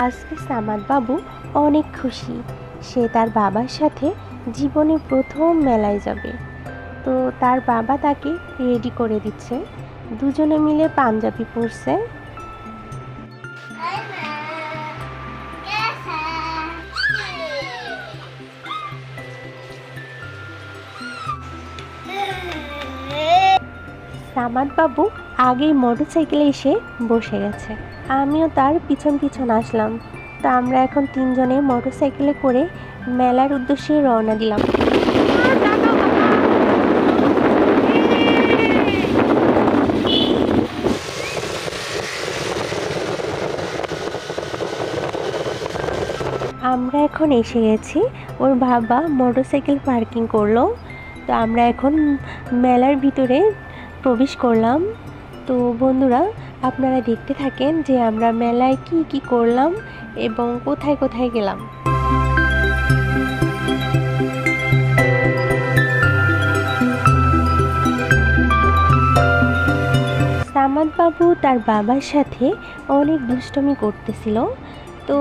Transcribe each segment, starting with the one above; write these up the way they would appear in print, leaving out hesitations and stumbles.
আজকে সামাদ বাবু অনেক খুশি। সে তার বাবার সাথে জীবনে প্রথম মেলায় যাবে। তো তার বাবা তাকে রেডি করে দিচ্ছে। দুজনে মিলে পাঞ্জাবি পরছে। সামাদ বাবু আগেই মোটরসাইকেলে এসে বসে গেছে। আমিও তার পিছন পিছন আসলাম। তো আমরা এখন তিনজনে মোটরসাইকেলে করে মেলার উদ্দেশ্যে রওনা দিলাম। আমরা এখন এসে গেছি। ওর বাবা মোটরসাইকেল পার্কিং করলো। তো আমরা এখন মেলার ভিতরে প্রবেশ করলাম। তো বন্ধুরা, আপনারা দেখতে থাকেন যে আমরা মেলায় কি কি করলাম এবং কোথায় কোথায় গেলাম। সামাদ বাবু তার বাবার সাথে অনেক দুষ্টুমি করতেছিল। তো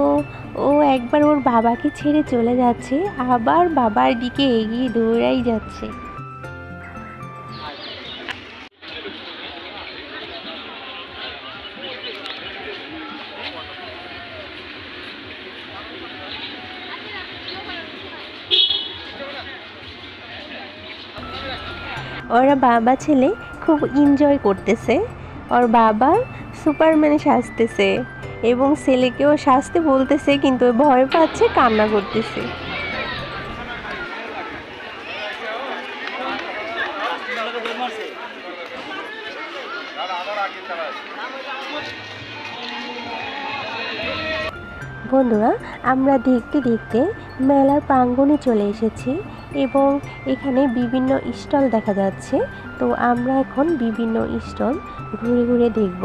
ও একবার ওর বাবাকে ছেড়ে চলে যাচ্ছে, আবার বাবার দিকে এগিয়ে দৌড়াই যাচ্ছে। ওরা বাবা ছেলে খুব এনজয় করতেছে। ওর বাবা সুপারম্যানে সাজতেছে এবং ছেলেকেও সাজতে বলতেছে, কিন্তু ভয় পাচ্ছে, কান্না করতেছে। বন্ধুরা, আমরা দেখতে দেখতে মেলার প্রাঙ্গণে চলে এসেছি এবং এখানে বিভিন্ন স্টল দেখা যাচ্ছে। তো আমরা এখন বিভিন্ন স্টল ঘুরে ঘুরে দেখব।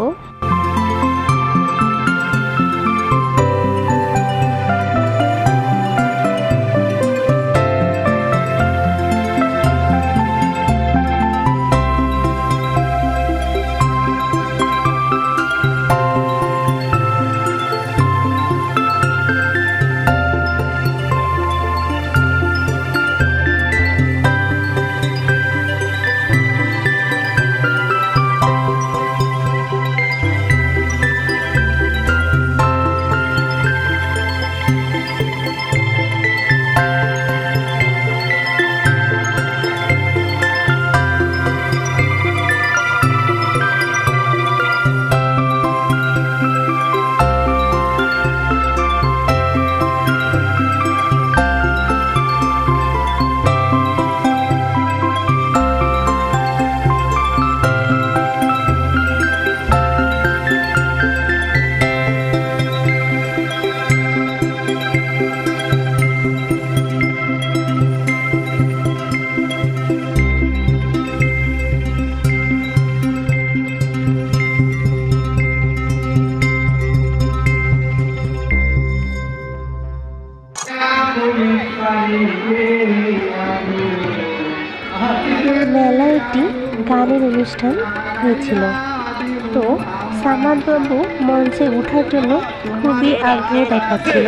মেলায় একটি গানের অনুষ্ঠান হয়েছিল। তো সামাদ বাবু মঞ্চে ওঠার জন্য খুবই আগ্রহ দেখাচ্ছিল।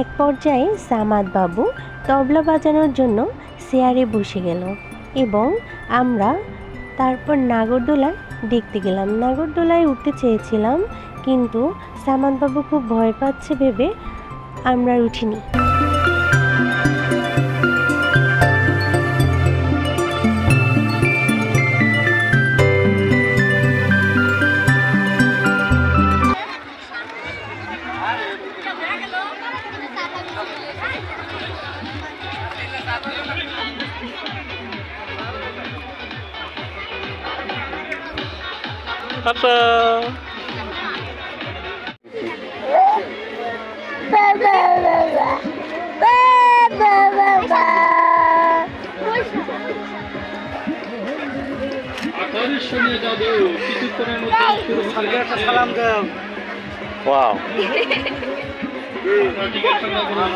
এক পর্যায়ে সামাদ বাবু তবলা বাজানোর জন্য চেয়ারে বসে গেল এবং আমরা তারপর নাগরদোলায় দেখতে গেলাম। নাগরদোলায় উঠতে চেয়েছিলাম, কিন্তু সামাদ বাবু খুব ভয় পাচ্ছে ভেবে আমরা উঠিনি। Wow. আপনারা টিকিট সংগ্রহ করুন।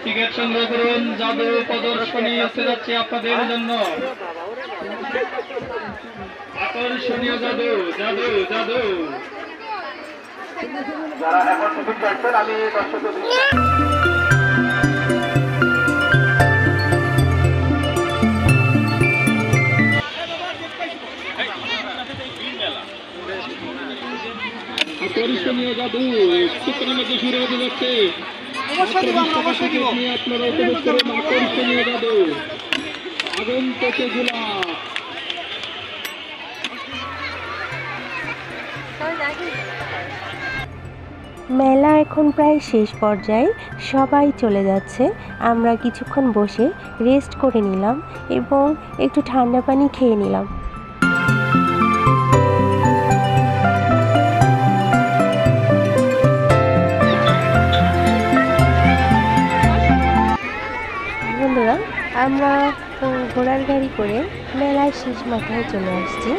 টিকিট সংগ্রহ করুন, জাদু প্রদর্শনী এসে যাচ্ছে আপনাদের জন্য। আকর্ষণীয় জাদু, জাদু, জাদু। যারা এখন টিকিট পাচ্ছেন আমি দর্শকদের আকর্ষণীয় জাদু চিত্রের মধ্যে শুরু হতে যাচ্ছে। আপনারা উপভোগ করুন আকর্ষণীয় জাদু। আগুন থেকে গোলাপ। মেলা এখন প্রায় শেষ পর্যায়ে, সবাই চলে যাচ্ছে। আমরা কিছুক্ষণ বসে রেস্ট করে নিলাম এবং একটু ঠান্ডা পানি খেয়ে নিলাম। বন্ধুরা, আমরা ঘোড়ার গাড়ি করে মেলার শেষ মাথায় চলে আসছি।